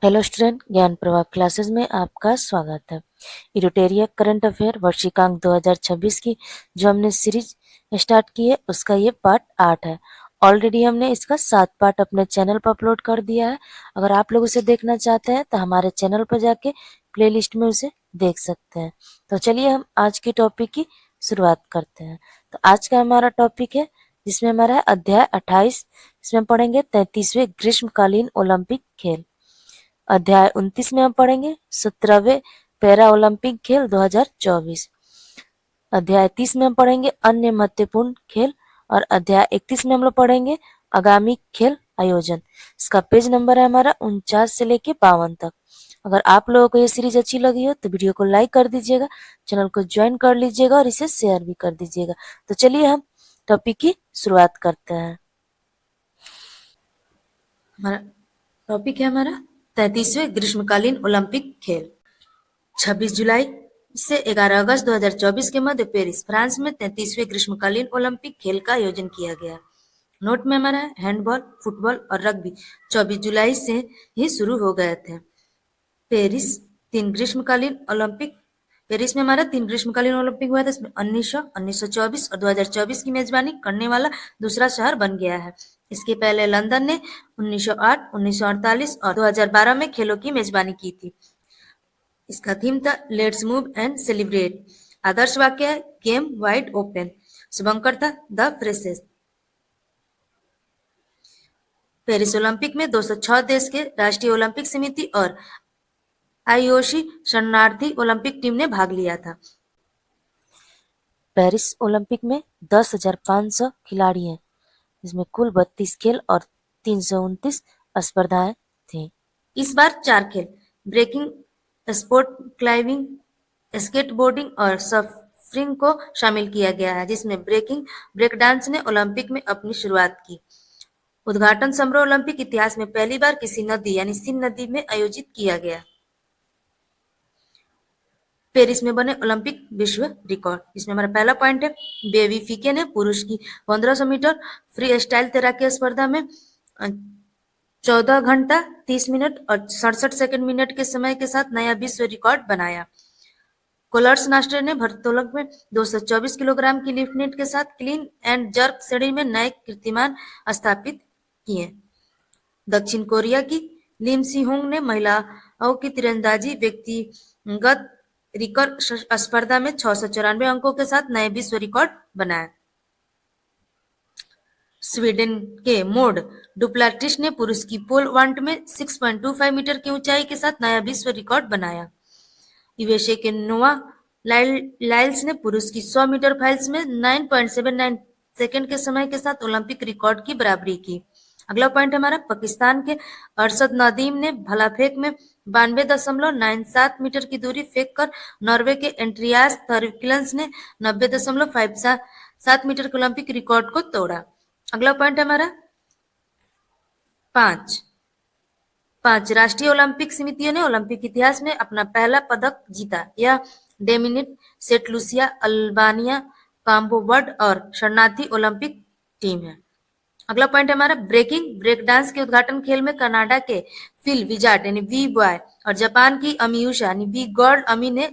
Hello student, ज्ञान प्रवाह classes में आपका स्वागत है। इरोटेरिया करंट अफेयर वर्षिकांक 2026 की जो हमने सीरीज स्टार्ट की है उसका ये पार्ट 8 है। ऑलरेडी हमने इसका 7 पार्ट अपने चैनल पर अपलोड कर दिया है। अगर आप लोग उसे देखना चाहते हैं तो हमारे चैनल पर जाके प्लेलिस्ट में उसे देख सकते हैं। तो चलिए हम आज की टॉपिक की शुरुआत करते हैं। तो आज का हमारा टॉपिक है जिसमें हमारा है अध्याय 28। इसमें पढ़ेंगे 33वें ग्रीष्मकालीन ओलंपिक खेल। अध्याय 29 में हम पढ़ेंगे 17वें पैरा ओलंपिक खेल 2024। अध्याय 30 में हम पढ़ेंगे अन्य महत्वपूर्ण खेल और अध्याय 31 में हम लोग पढ़ेंगे आगामी खेल आयोजन। इसका पेज नंबर है हमारा 49 से लेके 52 तक। अगर आप लोगों को ये सीरीज अच्छी लगी हो तो वीडियो को लाइक कर दीजिएगा, चैनल को ज्वाइन कर लीजिएगा और इसे शेयर भी कर दीजिएगा। तो चलिए हम टॉपिक की शुरुआत करते हैं। हमारा टॉपिक है हमारा 33वें ग्रीष्मकालीन ओलंपिक खेल। 26 जुलाई से 11 अगस्त 2024 के मध्य पेरिस, फ्रांस में 33वें ग्रीष्मकालीन ओलंपिक खेल का आयोजन किया गया। नोट में हमारा हैंडबॉल, फुटबॉल और रग्बी 24 जुलाई से ही शुरू हो गए थे। पेरिस तीन ग्रीष्मकालीन ओलंपिक पेरिस में हमारा 3 ग्रीष्मकालीन ओलंपिक हुआ था। इसमें 1900, 1924 और 2024 की मेजबानी करने वाला दूसरा शहर बन गया है। इसके पहले लंदन ने 1908, 1948 और 2012 में खेलों की मेजबानी की थी। इसका थीम था लेट्स मूव एंड सेलिब्रेट। आदर्श वाक्य है गेम वाइड ओपन। शुभंकर था द फ्रेशेस्ट। पेरिस ओलंपिक में 206 देश के राष्ट्रीय ओलंपिक समिति और आईओसी शरणार्थी ओलंपिक टीम ने भाग लिया था। पेरिस ओलंपिक में 10,500 खिलाड़ी हैं, जिसमें कुल 32 खेल और 329 स्पर्धाएं थीं। इस बार 4 खेल ब्रेकिंग, स्पोर्ट क्लाइंबिंग, स्केटबोर्डिंग और सर्फिंग को शामिल किया गया है, जिसमें ब्रेक डांस ने ओलंपिक में अपनी शुरुआत की। उद्घाटन समारोह ओलंपिक इतिहास में पहली बार किसी नदी यानी सीन नदी में आयोजित किया गया। पेरिस में बने ओलंपिक विश्व रिकॉर्ड। इसमें हमारा पहला पॉइंट है बेबी फीके ने पुरुष की 1500 मीटर फ्री स्टाइल तैराकी स्पर्धा में 14 घंटा 30 मिनट और 67 सेकंड मिनट के समय के साथ नया विश्व रिकॉर्ड बनाया। कोलर्स नास्टर ने भारोत्तोलन में 224 किलोग्राम की लिफ्ट नेट के साथ क्लीन एंड जर्क श्रेणी में नए कीर्तिमान स्थापित किए। दक्षिण कोरिया की लिम सी होंग ने महिलाओं की तीरंदाजी व्यक्तिगत रिकर्व स्पर्धा में 694 अंकों के साथ नए विश्व रिकॉर्ड बनाया। स्वीडन के मोड डुप्लाटिस ने पुरुष की पोल वाल्ट में 6.25 मीटर की ऊंचाई के साथ नया विश्व रिकॉर्ड बनाया। यूएसए के नोआ लाइल्स ने पुरुष की 100 मीटर फाइल्स में 9.79 सेकंड के समय के साथ ओलंपिक रिकॉर्ड की बराबरी की। अगला पॉइंट हमारा पाकिस्तान के अरशद नदीम ने भाला फेंक में 92.97 मीटर की दूरी फेंक कर नॉर्वे के एंड्रियास थर्किल्सन ने 90.57 मीटर के ओलंपिक रिकॉर्ड को तोड़ा। अगला पॉइंट हमारा 5 राष्ट्रीय ओलंपिक समितियों ने ओलंपिक इतिहास में अपना पहला पदक जीता। यह डोमिनिक सेंट लूसिया, अल्बानिया, काबो वर्ड और शरणार्थी ओलंपिक टीम है। अगला पॉइंट है हमारा ब्रेक डांस के उद्घाटन खेल में कनाडा के फिल विजार्ड यानी वी बॉय और जापान की अमियुषा यानी वी गर्ल अमी ने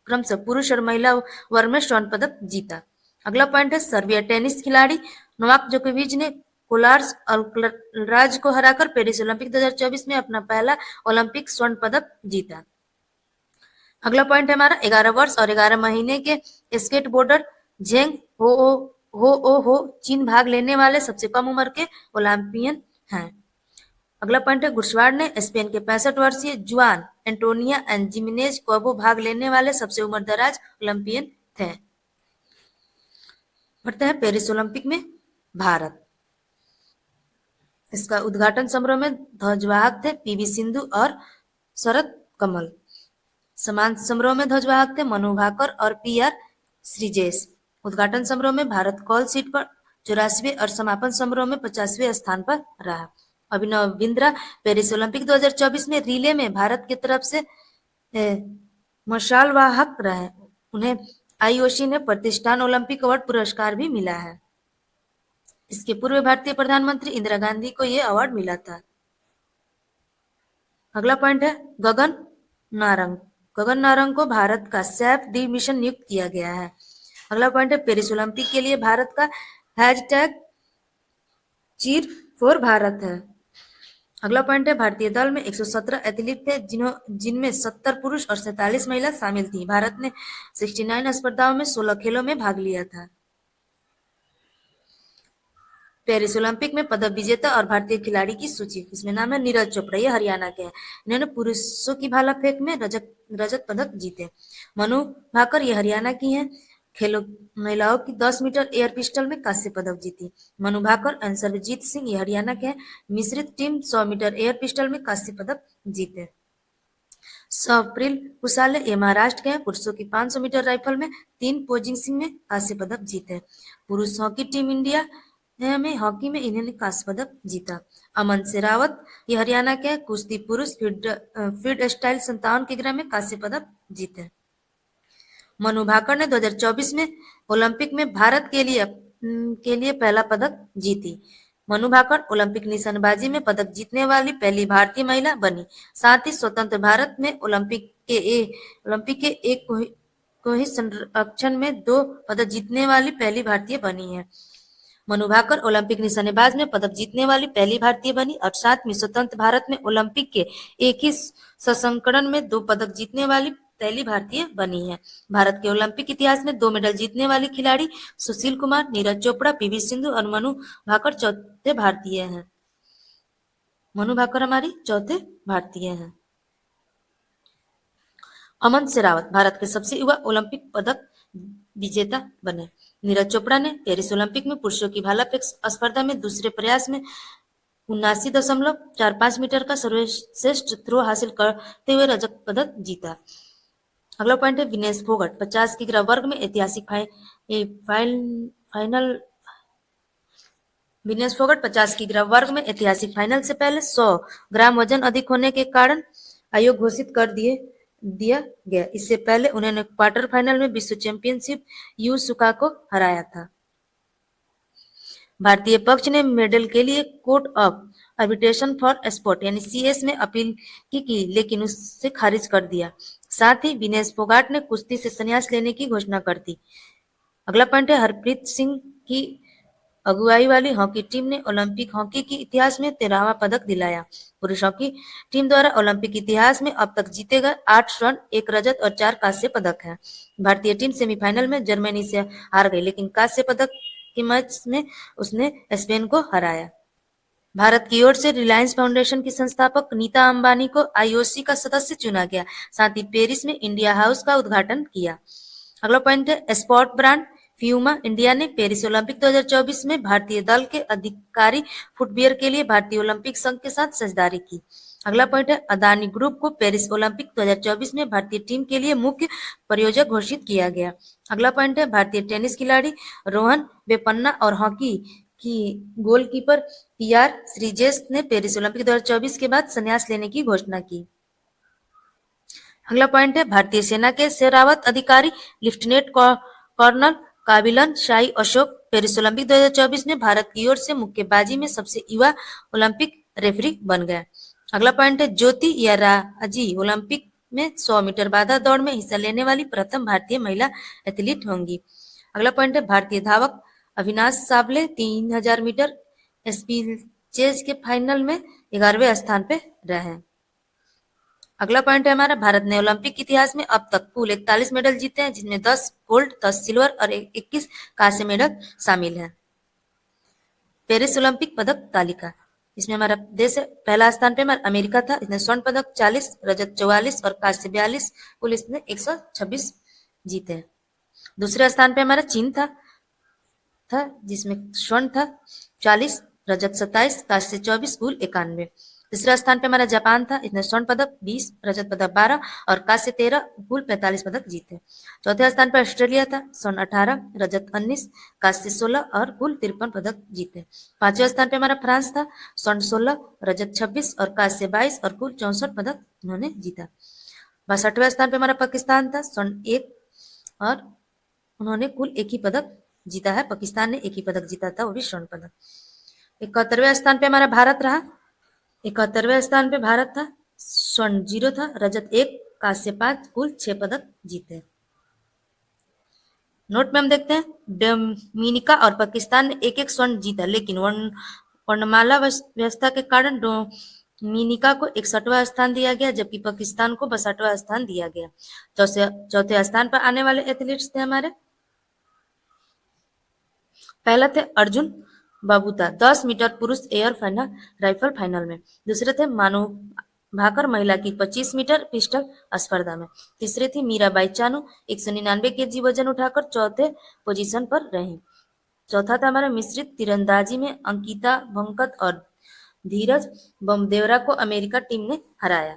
क्रमशः पुरुष और महिला वर्ग में स्वर्ण पदक जीता। अगला पॉइंट है सर्बिया टेनिस खिलाड़ी नोवाक जोकोविच ने कोलार्स अल्कराज को हराकर पेरिस ओलंपिक 2024 में अपना पहला ओलंपिक स्वर्ण पदक जीता। अगला पॉइंट है हमारा 11 वर्ष और 11 महीने के स्केटबोर्डर झेंग हो चीन भाग लेने वाले सबसे कम उम्र के ओलंपियन हैं। अगला पॉइंट है घुड़सवार ने स्पेन के 65 वर्षीय जुआन एंटोनिया एंड जिमेनेज कोबो भाग लेने वाले सबसे उम्रदराज ओलंपियन थे। बढ़ते हैं पेरिस ओलंपिक में भारत। इसका उद्घाटन समारोह में ध्वजवाहक थे पीवी सिंधु और शरद कमल। समान समारोह में ध्वजवाहक थे मनु भाकर और पीआर श्रीजेश। उद्घाटन समारोह में भारत कॉल सीट पर 84वें और समापन समारोह में 50वें स्थान पर रहा। अभिनव बिंद्रा पेरिस ओलंपिक 2024 में रिले में भारत की तरफ से मशाल वाहक रहे। उन्हें आईओसी ने प्रतिष्ठान ओलंपिक अवार्ड पुरस्कार भी मिला है। इसके पूर्व भारतीय प्रधानमंत्री इंदिरा गांधी को यह अवार्ड मिला था। अगला पॉइंट है गगन नारंग। गगन नारंग को भारत का सैफ डी मिशन नियुक्त किया गया है। अगला पॉइंट है पेरिस ओलंपिक के लिए भारत का हैशटैग चीर फॉर भारत है। अगला पॉइंट है भारतीय दल में 117 एथलीट थे जिनमें 70 पुरुष और 47 महिला शामिल थी। भारत ने 69 स्पर्धाओं में 16 खेलों में भाग लिया था। पेरिस ओलंपिक में पदक विजेता और भारतीय खिलाड़ी की सूची। इसमें नाम है नीरज चोपड़ा, ये हरियाणा के हैं। इन्होंने पुरुषों की भाला फेंक में रजत पदक जीते। मनु भाकर ये हरियाणा की हैं। खेलों महिलाओं की 10 मीटर एयर पिस्टल में कांस्य पदक जीती। मनु भाकर एंड सर्वजीत सिंह ये हरियाणा के हैं। मिश्रित टीम 100 मीटर एयर पिस्टल में कांस्य पदक जीते। सवप्रील कुसाले ये महाराष्ट्र के हैं। पुरुषों की 500 मीटर राइफल में 3 पोजिंग सिंह में कांस्य पदक जीते। पुरुष हॉकी टीम इंडिया में हॉकी में इन्होंने कांस्य पदक जीता। अमन शेरावत ये हरियाणा के हैं। कुश्ती पुरुष फील्ड स्टाइल 57 किलोग्राम में कांस्य पदक जीते। मनु भाकर ने 2024 में ओलंपिक में भारत के लिए पहला पदक जीती। मनु भाकर ओलंपिक निशानेबाजी में पदक जीतने वाली पहली भारतीय महिला बनी। साथ ही स्वतंत्र भारत में ओलंपिक के एक को ही संरक्षण में 2 पदक जीतने वाली पहली भारतीय बनी है। मनु भाकर ओलंपिक निशानेबाज में पदक जीतने वाली पहली भारतीय बनी और साथ में स्वतंत्र भारत में ओलंपिक के एक ही संस्करण में 2 पदक जीतने वाली पहली भारतीय बनी है। भारत के ओलंपिक इतिहास में 2 मेडल जीतने वाली खिलाड़ी सुशील कुमार, नीरज चोपड़ा, पीवी सिंधु और मनु भाकर चौथे भारतीय हैं। मनु भाकर हमारी चौथे भारतीय हैं। अमन शेरावत भारत के सबसे युवा ओलंपिक पदक विजेता बने। नीरज चोपड़ा ने पेरिस ओलंपिक में पुरुषों की भाला फेंक स्पर्धा में दूसरे प्रयास में 79.45 मीटर का सर्वश्रेष्ठ थ्रो हासिल करते हुए रजत पदक जीता। अगला पॉइंट है विनेश फोगट 50 किग्रा वर्ग में ऐतिहासिक फाइनल। विनेश फोगट 50 किग्रा वर्ग में ऐतिहासिक फाइनल से पहले 100 ग्राम वजन अधिक होने के कारण आयोग घोषित कर दिया गया। इससे पहले उन्होंने क्वार्टर फाइनल में विश्व चैंपियनशिप यू सुका को हराया था। भारतीय पक्ष ने मेडल के लिए court of arbitration for sport यानी सीएस में अपील की लेकिन उससे खारिज कर दिया। साथ ही विनेश फोगाट ने कुश्ती से संन्यास लेने की घोषणा कर दी। अगला पॉइंट है हरप्रीत सिंह की अगुवाई वाली हॉकी टीम ने ओलंपिक हॉकी के इतिहास में 13वां पदक दिलाया। पुरुष हॉकी टीम द्वारा ओलंपिक इतिहास में अब तक जीते गए 8 स्वर्ण, 1 रजत और 4 कांस्य पदक हैं। भारतीय टीम सेमीफाइनल में जर्मनी से हार गई लेकिन कांस्य पदक के मैच में उसने स्पेन को हराया। भारत की ओर से रिलायंस फाउंडेशन की संस्थापक नीता अंबानी को आईओसी का सदस्य चुना गया। साथ ही पेरिस में इंडिया हाउस का उद्घाटन किया। अगला पॉइंट है स्पोर्ट ब्रांड फ्यूमा इंडिया ने पेरिस ओलंपिक 2024 में भारतीय दल के अधिकारी फुटवियर के लिए भारतीय ओलंपिक संघ के साथ साझेदारी की। अगला पॉइंट है अदानी ग्रुप को पेरिस ओलंपिक 2024 में भारतीय टीम के लिए मुख्य प्रायोजक घोषित किया गया। अगला पॉइंट है भारतीय टेनिस खिलाड़ी रोहन बोपन्ना और हॉकी की गोलकीपर पीआर श्रीजेश ने पेरिस ओलंपिक 2024 के बाद संन्यास लेने की घोषणा की। अगला पॉइंट है भारतीय सेना के सेवारत अधिकारी लेफ्टिनेंट कर्नल काबिलन शाही अशोक पेरिस ओलंपिक 2024 में भारत की ओर से मुक्केबाजी में सबसे युवा ओलंपिक रेफरी बन गए। अगला पॉइंट है ज्योति या राजी ओलंपिक में 100 मीटर बाधा दौड़ में हिस्सा लेने वाली प्रथम भारतीय महिला एथलीट होंगी। अगला पॉइंट है भारतीय धावक अविनाश साबले 3000 मीटर स्टीपलेज के फाइनल में 11वें स्थान पे रहे। अगला पॉइंट है हमारा भारत ने ओलंपिक इतिहास में अब तक कुल 41 मेडल जीते हैं जिसमें 10 गोल्ड, 10 सिल्वर और 21 कांस्य मेडल शामिल हैं। पेरिस ओलंपिक पदक तालिका इसमें हमारा देश है पहला स्थान पे हमारा अमेरिका था। इसने स्वर्ण पदक 40, रजत 44 और कांस्य 42 कुल इसने 126 जीते हैं। दूसरे स्थान पे हमारा चीन था जिसमें स्वर्ण था 40, रजत 27, कांस्य 24 कुल 91। तीसरा स्थान पे हमारा जापान था। इसने स्वर्ण पदक 20, रजत पदक 12 और कांस्य 13 कुल 45 पदक जीते। चौथे स्थान पर ऑस्ट्रेलिया था। स्वर्ण 18, रजत 19, कांस्य 16 और कुल 53 पदक जीते। पांचवें स्थान पे हमारा फ्रांस था। स्वर्ण 16, रजत 26 और कांस्य 22 और कुल 64 पदक उन्होंने जीता। 62वें स्थान पे हमारा पाकिस्तान था। स्वर्ण 1 और उन्होंने कुल 1 ही पदक जीता है। पाकिस्तान ने 1 ही पदक जीता था, वो भी स्वर्ण पदक। 71वें स्थान पे हमारा भारत रहा। 71वें स्थान पे भारत था। स्वर्ण 0 था, रजत 1, कांस्य 5, कुल 6 पदक जीते। नोट में हम देखते हैं डोमिनिका और पाकिस्तान ने एक एक स्वर्ण जीता, लेकिन वर्णमाला व्यवस्था के कारण डोमिनिका को 61वां स्थान दिया गया, जबकि पाकिस्तान को 62वां स्थान दिया गया। चौथे स्थान पर आने वाले एथलीट्स थे हमारे, पहला थे अर्जुन बाबूता 10 मीटर पुरुष एयर राइफल फाइनल में। दूसरे थे मानु भाकर महिला की 25 मीटर पिस्टल स्पर्धा में। तीसरी थी मीराबाई चानू 199 केजी वजन उठाकर चौथे पोजीशन पर रही। चौथा था हमारा मिश्रित तीरंदाजी में अंकिता भंकत और धीरज बमदेवरा को अमेरिका टीम ने हराया।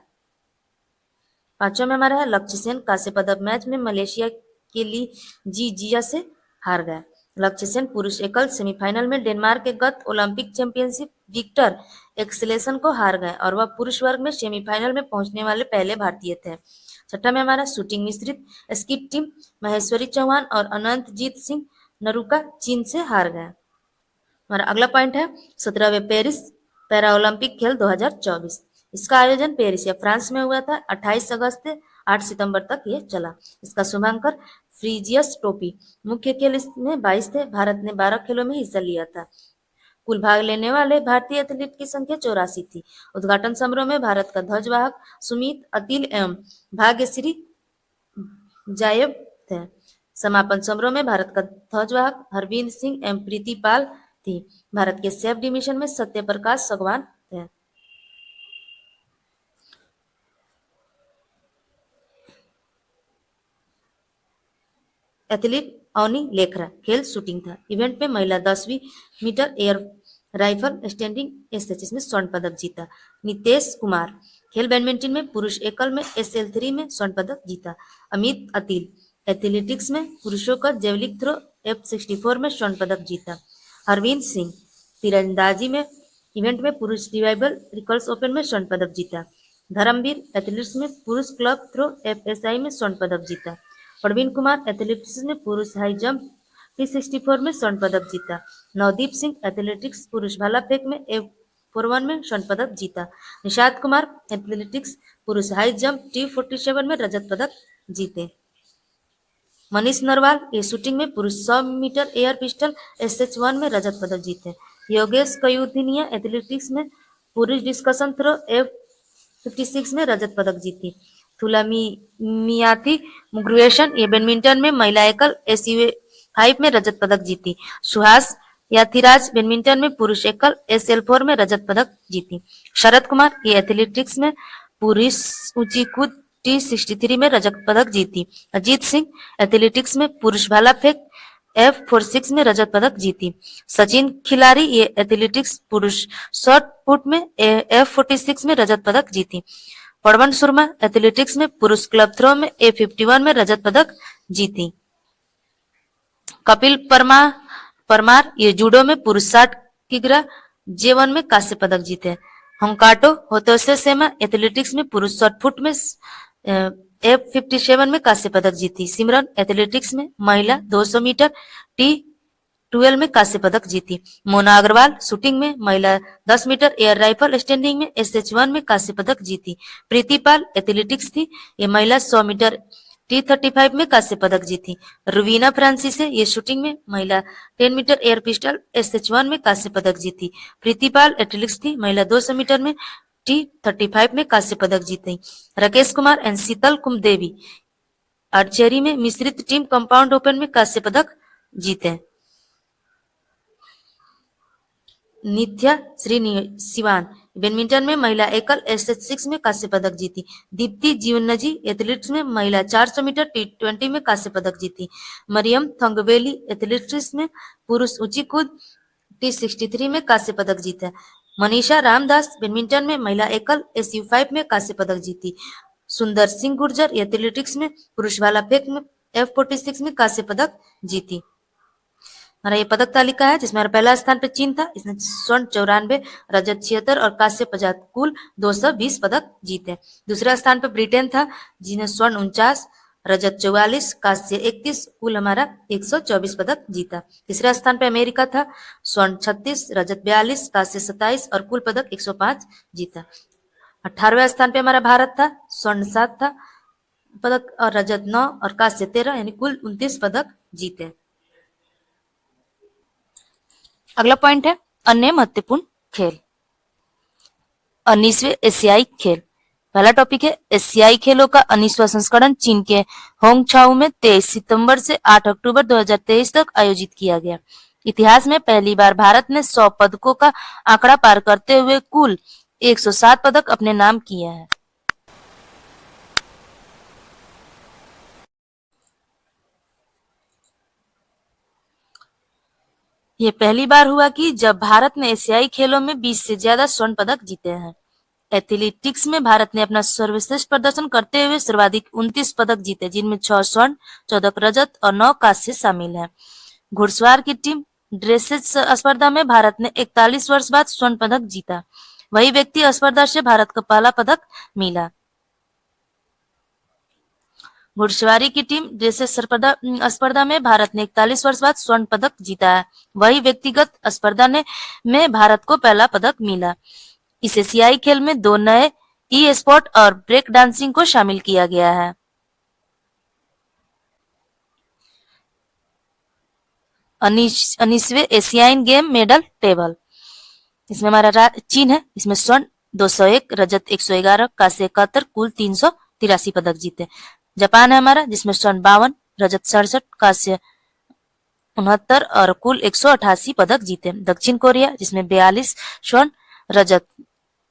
पांचवा में हमारा है लक्ष्य सेन कांस्य पदक मैच में मलेशिया के लिए जिया से हार गया। लक्ष्य सेन पुरुष एकल सेमीफाइनल में डेनमार्क के गत ओलंपिक चैंपियनशिप विक्टर एक्सेलेसन को हार गए और वह पुरुष वर्ग में सेमीफाइनल में पहुंचने वाले पहले भारतीय थे। छठा में हमारा शूटिंग मिश्रित स्कीट टीम महेश्वरी चौहान और अनंतजीत सिंह नरूका चीन से हार गए। हमारा अगला पॉइंट है 17वें पेरिस पैरा ओलंपिक खेल 2024। इसका आयोजन पेरिस या फ्रांस में हुआ था। 28 अगस्त से 8 सितंबर तक ये चला। इसका शुभांकर फ्रीजियस टोपी। मुख्य खेल इसमें 22 थे। भारत ने 12 खेलों में हिस्सा लिया था। कुल भाग लेने वाले भारतीय एथलीट की संख्या 84 थी। उद्घाटन समारोह में भारत का ध्वजवाहक सुमित अतिल एवं भाग्यश्री जायब थे। समापन समारोह में भारत का ध्वजवाहक हरविंद सिंह एवं प्रीति पाल थी। भारत के सेफ डिवीजन में सत्य प्रकाश सगवान थे। एथलीट अवनी लेखरा खेल शूटिंग था। इवेंट में महिला 10वीं metre air rifle standing SHS में स्वर्ण पदक जीता। नितेश कुमार खेल बैडमिंटन में पुरुष एकल में SL3 में स्वर्ण पदक जीता। अमित अतिल एथलेटिक्स में पुरुषों का जेवलिन थ्रो F64 में स्वर्ण पदक जीता। हरविंद सिंह तीरंदाजी में इवेंट में पुरुष रिवाइवल रिकर्स ओपन में स्वर्ण पदक जीता। धर्मवीर एथलेटिक्स में पुरुष क्लब थ्रो FSI में स्वर्ण पदक जीता। प्रवीण कुमार एथलेटिक्स में पुरुष हाई जंप T64 में स्वर्ण पदक जीता। नवदीप सिंह एथलेटिक्स पुरुष भाला फेंक में F41 में स्वर्ण पदक जीता। निषाद कुमार एथलेटिक्स पुरुष हाई जंप T47 में रजत पदक जीते। मनीष नरवाल ये शूटिंग में पुरुष 100 मीटर एयर पिस्टल SH1 में रजत पदक जीते। योगेश कयुधिनिया एथलेटिक्स में पुरुष डिस्कशन थ्रो F56 में रजत पदक जीती। थुलामियाथी मुग्रुएशन ये बैडमिंटन में महिला एकल SU5 में रजत पदक जीती। सुहास याथिराज बैडमिंटन में पुरुष एकल SL4 में रजत पदक जीती। शरद कुमार ये एथलेटिक्स में पुरुष ऊंची कूद T63 में रजत पदक जीती। अजीत सिंह एथलेटिक्स में पुरुष भाला फेंक F46 में रजत पदक जीती। सचिन खिलाड़ी ये एथलेटिक्स पुरुष शॉट पुट में F46 में रजत पदक जीती। पवन शर्मा एथलेटिक्स में पुरुष क्लब थ्रो में A51 में रजत पदक जीती। कपिल परमार ये जूडो में पुरुष 60 किग्रा J1 में कांस्य पदक जीते। हंकाटो होतोसे सेमा एथलेटिक्स में पुरुष शॉट पुट में F57 में कांस्य पदक जीती। सिमरन एथलेटिक्स में महिला 200 मीटर T12 में कांस्य पदक जीती। मोना अग्रवाल शूटिंग में महिला 10 मीटर एयर राइफल स्टैंडिंग में SH1 में कांस्य पदक जीती। प्रीति पाल एथलेटिक्स थी ये महिला 100 मीटर T35 में कांस्य पदक जीती। रुवीना फ्रांसिस ये शूटिंग में महिला 10 मीटर एयर पिस्टल SH1 में कांस्य पदक जीती। प्रीति पाल एथलेटिक्स थी महिला 200 मीटर में T35 में कांस्य पदक जीती। राकेश कुमार एंड शीतल कुमदेवी आर्चरी में मिश्रित टीम कंपाउंड ओपन में कांस्य पदक जीते। नित्या श्रीनिवासन बैडमिंटन में महिला एकल SH6 में कांस्य पदक जीती। दीप्ति जीवनजी एथलेटिक्स में महिला 400 मीटर T20 में कांस्य पदक जीती। मरियम थंगवेली एथलेटिक्स में पुरुष ऊंची कूद T63 में कांस्य पदक जीता। मनीषा रामदास बैडमिंटन में महिला एकल SU5 में कांस्य पदक जीती। सुंदर सिंह गुर्जर एथलेटिक्स में पुरुष भाला फेंक में F46 में कांस्य पदक जीती। हमारा ये पदक तालिका है जिसमें हमारा पहला स्थान पे चीन था, इसने स्वर्ण 94, रजत 76 और कांस्य 50 कुल 220 पदक जीते। दूसरा स्थान पे ब्रिटेन था जिन्हें स्वर्ण 49, रजत 44, कांस्य 31 कुल हमारा 124 पदक जीता। तीसरा स्थान पे अमेरिका था, स्वर्ण 36, रजत 42, कांस्य 27 और कुल पदक 105 जीता। 18वें स्थान पे हमारा भारत था, स्वर्ण 7 था पदक और रजत 9 और कांस्य 13, यानी कुल 29 पदक जीते। अगला पॉइंट है अन्य महत्वपूर्ण खेल। 19वें एशियाई खेल। पहला टॉपिक है एशियाई खेलों का 19वां संस्करण चीन के होंगझाओ में 23 सितंबर से 8 अक्टूबर 2023 तक आयोजित किया गया। इतिहास में पहली बार भारत ने 100 पदकों का आंकड़ा पार करते हुए कुल 107 पदक अपने नाम किए हैं। ये पहली बार हुआ कि जब भारत ने एशियाई खेलों में 20 से ज्यादा स्वर्ण पदक जीते हैं। एथलेटिक्स में भारत ने अपना सर्वश्रेष्ठ प्रदर्शन करते हुए सर्वाधिक 29 पदक जीते, जिनमें 6 स्वर्ण, 14 रजत और 9 कांस्य शामिल हैं। घुड़सवार की टीम ड्रेसेज स्पर्धा में भारत ने 41 वर्ष बाद स्वर्ण पदक जीता। वही व्यक्ति स्पर्धा से भारत को पहला पदक मिला। घुड़सवारी की टीम ड्रेसेज स्पर्धा में भारत ने 41 वर्ष बाद स्वर्ण पदक जीता है। वही व्यक्तिगत स्पर्धा में भारत को पहला पदक मिला। इस एशियाई खेल में 2 नए ई स्पोर्ट और ब्रेक डांसिंग को शामिल किया गया है। 19वें एशियाई गेम मेडल टेबल। इसमें हमारा चीन है, इसमें स्वर्ण 201, रजत 111, कांस्य 71, कुल 383 पदक जीते। जापान है हमारा, जिसमें स्वर्ण 52, रजत 67, कांस्य 69 और कुल 188 पदक जीते। दक्षिण कोरिया, जिसमें 42 स्वर्ण, रजत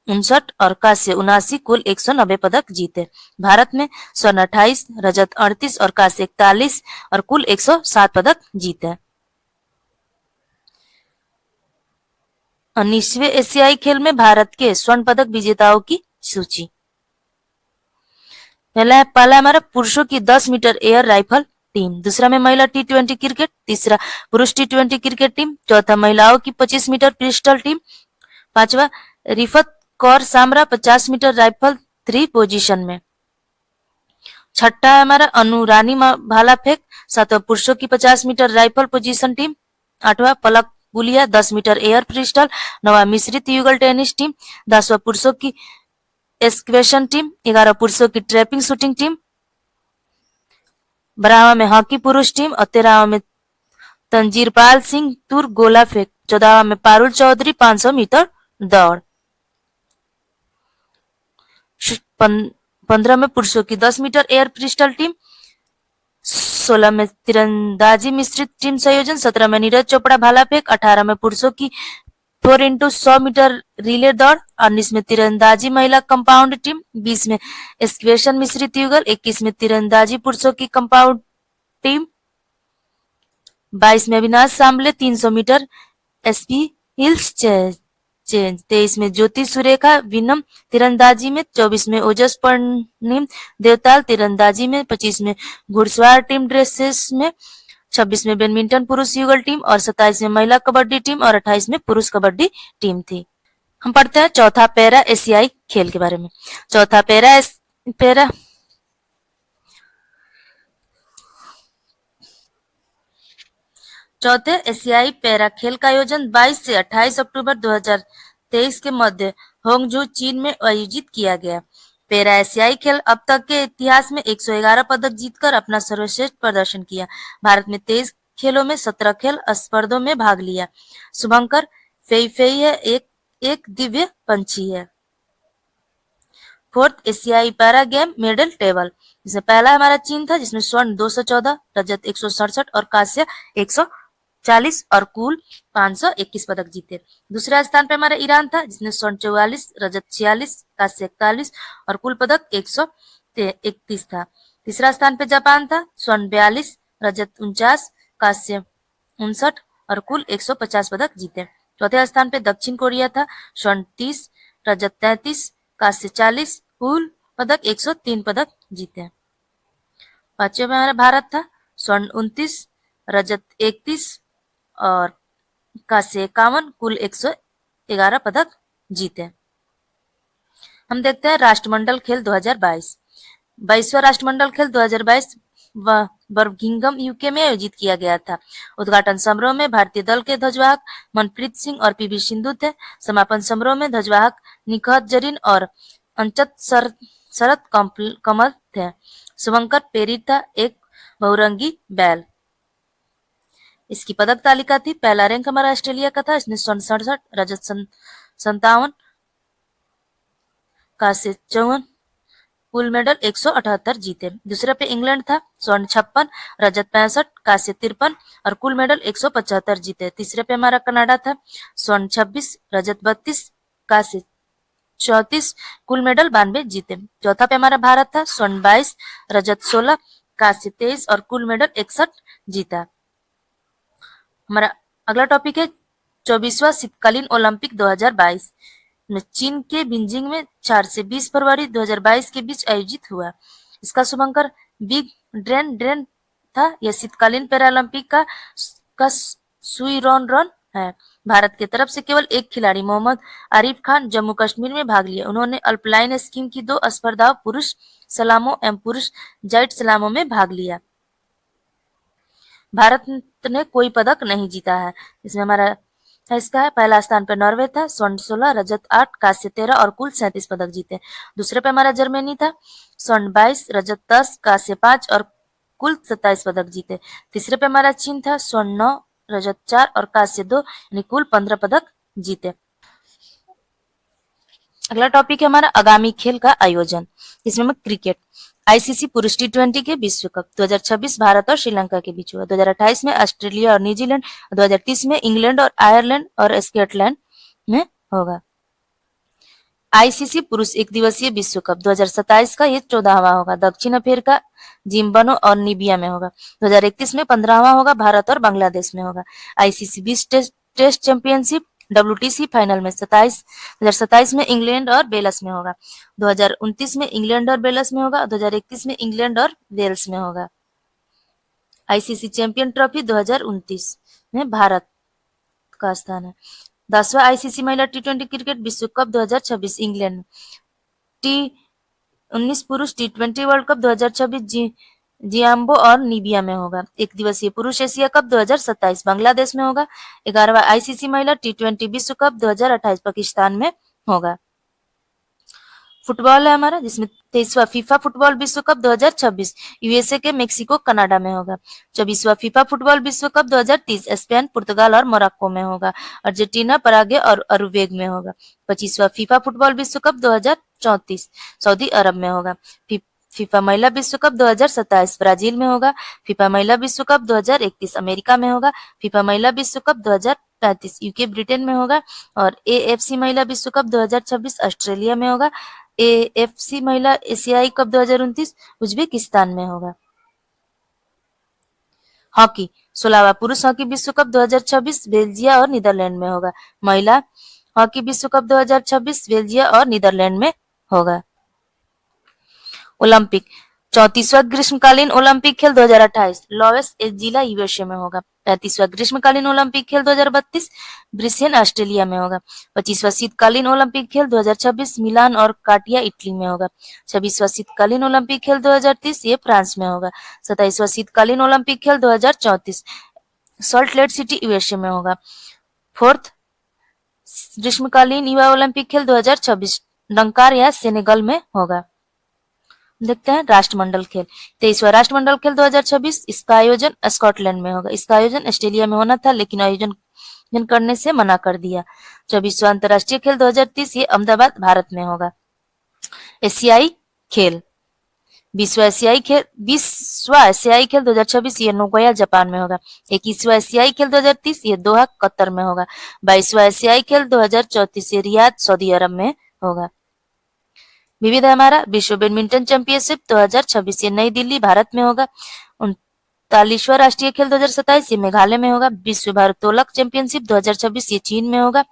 59 और कांस्य 79, कुल 190 पदक जीते। भारत में स्वर्ण 28, रजत 38 और कांस्य 41 और कुल 107 पदक जीते। 19वें एशियाई खेल में भारत के स्वर्ण पदक विजेताओं की सूची। पहला हमारा पुरुषों की 10 मीटर एयर राइफल टीम, दूसरा में महिला टी20 क्रिकेट, तीसरा पुरुष टी20 क्रिकेट टीम, चौथा महिलाओं की 25 मीटर पिस्टल टीम, पांचवा Rifat Kaur Samra 50 meter rifle 3 position में, छठा है हमारा अनुरानी भाला फेंक, सातवां पुरुषों की 50 मीटर राइफल पोजीशन टीम, आठवां पलक गुलिया 10 मीटर एयर पिस्टल, नौवां मिश्रित युगल टेनिस टीम, 10वां पुरुषों की एस्क्वेशन टीम, 11 पुरुषों की ट्रैपिंग शूटिंग टीम, 12वां में हॉकी पुरुष टीम और 13वां में तंजीरपाल सिंह तुर गोला फेंक, 14वां में पारुल चौधरी 500 मीटर दौड़, 15 में पुरुषों की 10 मीटर एयर पिस्टल टीम, 16 में तीरंदाजी मिश्रित टीम संयोजन, 17 में नीरज चोपड़ा भाला फेंक, 18 में पुरुषों की 4x100 मीटर रिले दौड़, 19 में तीरंदाजी महिला कंपाउंड टीम, 20 में एस्क्वेशन मिश्रित युगल, 21 में तीरंदाजी पुरुषों की कंपाउंड टीम, 22 में अविनाश सांबले 300 मीटर एसपी हिल्स चेंज, 23 में ज्योति सुरेखा विनम तीरंदाजी में, 24 में ओजस पर्णिम देवताल तीरंदाजी में, 25 में घुड़सवार टीम ड्रेसेस में, 26 में बैडमिंटन पुरुष युगल टीम और 27 में महिला कबड्डी टीम और 28 में पुरुष कबड्डी टीम थी। हम पढ़ते हैं चौथा पैरा एशियाई खेल के बारे में। चौथा पैरा चौथे एशियाई पैरा खेल का आयोजन 22 से 28 अक्टूबर 2023 के मध्य होंगझो चीन में आयोजित किया गया। पैरा एशियाई खेल अब तक के इतिहास में 111 पदक जीतकर अपना सर्वश्रेष्ठ प्रदर्शन किया। भारत में 23 खेलों में 17 खेल स्पर्धों में भाग लिया। शुभंकर फेई है एक दिव्य पंछी है। फोर्थ एशियाई पैरा गेम मेडल टेबल, जिसमें पहला हमारा चीन था, जिसमें स्वर्ण 214, रजत 167 और कांस्य 140 और कुल 521 पदक जीते। दूसरा स्थान पर हमारा ईरान था, जिसने स्वर्ण 44, रजत 46, कांस्य 41 और कुल पदक 131 था। तीसरा स्थान पर जापान था, स्वर्ण 42, रजत 49, कांस्य 59 और कुल 150 पदक जीते। चौथे स्थान पर दक्षिण कोरिया था, स्वर्ण 30, रजत 33, कांस्य 40, कुल पदक 103 पदक जीते। पांचवें में हमारा भारत था, स्वर्ण 29, रजत 31 और कांस्य 51, कुल 111 पदक जीते। हम देखते हैं राष्ट्रमंडल खेल 2022। 22वां राष्ट्रमंडल खेल 2022 बर्मिंघम यूके में आयोजित किया गया था। उद्घाटन समारोह में भारतीय दल के ध्वजवाहक मनप्रीत सिंह और पीवी सिंधु थे। समापन समारोह में ध्वजवाहक निखत जरीन और अंचत शरत कमल थे। शुभंकर पेरी था एक बहुरंगी बैल। इसकी पदक तालिका थी। पहला रैंक हमारा ऑस्ट्रेलिया का था, इसने स्वर्ण 67, रजत 57, कांस्य 54, कुल मेडल 178 जीते। दूसरे पे इंग्लैंड था, स्वर्ण 56, रजत 65, कांस्य 53 और कुल मेडल 175 जीते। तीसरे पे हमारा कनाडा था, स्वर्ण 26, रजत 32, कांस्य 34, कुल मेडल 92 जीते। चौथा पे हमारा भारत था, स्वर्ण 22, रजत 16, कांस्य 23 और कुल मेडल 61 जीता। हमारा अगला टॉपिक है 24वां शीतकालीन ओलंपिक 2022 में चीन के बीजिंग में 4 से 20 फरवरी 2022 के बीच आयोजित हुआ। इसका शुभंकर बिग ड्रेन था। यह शीतकालीन पैरालंपिक का सुइरोन है। भारत की तरफ से केवल एक खिलाड़ी मोहम्मद आरिफ खान जम्मू कश्मीर में भाग लिया। उन्होंने अल्पलाइन स्कीम की 2 स्पर्धाओं पुरुष सलामो एवं पुरुष जाइट सलामो में भाग लिया। भारत ने कोई पदक नहीं जीता है। इसमें हमारा इसका है पहला स्थान पर नॉर्वे था, स्वर्ण 16, रजत 8, कांस्य 13 और कुल 37 पदक जीते। दूसरे पे हमारा जर्मनी था, स्वर्ण 22, रजत 10, कांस्य 5 और कुल 27 पदक जीते। तीसरे पे हमारा चीन था, स्वर्ण 9, रजत 4 और कांस्य 2 यानी कुल 15 पदक जीते। अगला टॉपिक है हमारा आगामी खेल का आयोजन। इसमें हम क्रिकेट आईसीसी पुरुष टी20 के विश्व कप 2026 भारत और श्रीलंका के बीच हुआ। 2028 में ऑस्ट्रेलिया और न्यूजीलैंड, 2030 में इंग्लैंड और आयरलैंड और स्कॉटलैंड में होगा। आईसीसी पुरुष एक दिवसीय विश्व कप 2027 का ये 14वां होगा। दक्षिण अफ्रीका, जिम्बाब्वे और नामीबिया में होगा। 2031 में 15वां होगा। भारत और बांग्लादेश में होगा। ICC 20 test championship WTC final में 2027 में इंग्लैंड और वेल्स में होगा। 2029 में इंग्लैंड और वेल्स में होगा। 2031 में इंग्लैंड और वेल्स में होगा। आईसीसी चैंपियन ट्रॉफी 2029 में भारत का स्थान है। 10वां आईसीसी महिला टी20 क्रिकेट विश्व कप 2026 इंग्लैंड में। T19 पुरुष टी20 वर्ल्ड कप 2026 जिम्बाब्वे और नामीबिया में होगा। एक दिवसीय पुरुष एशिया कप 2027 बांग्लादेश में होगा। 11वां आईसीसी महिला टी20 विश्व कप 2028 पाकिस्तान में होगा। फुटबॉल है हमारा, जिसमें 23वां फीफा फुटबॉल विश्व कप 2026 यूएसए के मेक्सिको कनाडा में होगा। 24वां फीफा फुटबॉल विश्व कप 2030 स्पेन, पुर्तगाल और मोरक्को में होगा। अर्जेंटीना, पराग्वे और उरुग्वे में होगा। 25वां फीफा फुटबॉल विश्व कप 2034 सऊदी अरब में होगा। फीफा महिला विश्व कप 2027 ब्राजील में होगा। फीफा महिला विश्व कप 2031 अमेरिका में होगा। फीफा महिला विश्व कप 2035 यूके ब्रिटेन में होगा। और एएफसी महिला विश्व कप 2026 ऑस्ट्रेलिया में होगा। एएफसी महिला एशियाई कप 2029 उज्बेकिस्तान में होगा। हॉकी 16वां पुरुष हॉकी विश्व कप 2026 बेल्जियम और नीदरलैंड में होगा। महिला हॉकी विश्व कप 2026 बेल्जियम और नीदरलैंड में होगा। ओलंपिक 34वां ग्रीष्मकालीन ओलंपिक खेल 2028 लॉस एंजिल्स यूएसए में होगा। 35वां ग्रीष्मकालीन ओलंपिक खेल 2032 ब्रिस्बेन ऑस्ट्रेलिया में होगा। 25वां शीतकालीन ओलंपिक खेल 2026 मिलान और काटिया इटली में होगा। 26वां शीतकालीन ओलंपिक खेल 2030 ये फ्रांस में होगा। 27वां शीतकालीन ओलंपिक खेल 2034 सॉल्ट लेक सिटी यूएसए में होगा। 4th ग्रीष्मकालीन युवा ओलंपिक खेल 2026 डंकार या सेनेगल में होगा। देखते हैं राष्ट्रमंडल खेल 23वां राष्ट्रमंडल खेल 2026 इसका आयोजन स्कॉटलैंड में होगा। इसका आयोजन ऑस्ट्रेलिया में होना था, लेकिन आयोजन करने से मना कर दिया। 24वां अंतर्राष्ट्रीय खेल 2030 ये अहमदाबाद भारत में होगा। एशियाई खेल 20वां एशियाई खेल 2026 ये नोगोया जापान में होगा। 21वां एशियाई खेल 2030 ये दोहा कतर में होगा। 22वां एशियाई खेल 2034 ये रियाद सऊदी अरब में होगा। विविध है हमारा विश्व बैडमिंटन चैंपियनशिप 2026 ये नई दिल्ली भारत में होगा। 39वां राष्ट्रीय खेल 2027 ये मेघालय में होगा। विश्व भारोत्तोलक चैंपियनशिप 2026 ये चीन में होगा।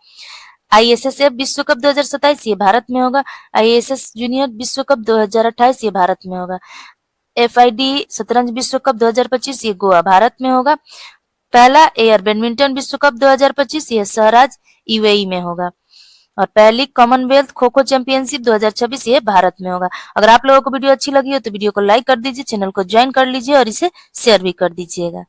आईएसएसएफ विश्व कप 2027 ये भारत में होगा। आईएसएस जूनियर विश्व कप 2028 ये भारत में होगा। एफआईडी शतरंज विश्व कप 2025 ये गोवा भारत में होगा। पहला एयर बैडमिंटन विश्व कप 2025 ये शहराज यूएई में होगा। और पहली कॉमनवेल्थ खो खो चैंपियनशिप 2026 ये भारत में होगा। अगर आप लोगों को वीडियो अच्छी लगी हो तो वीडियो को लाइक कर दीजिए, चैनल को ज्वाइन कर लीजिए और इसे शेयर भी कर दीजिएगा।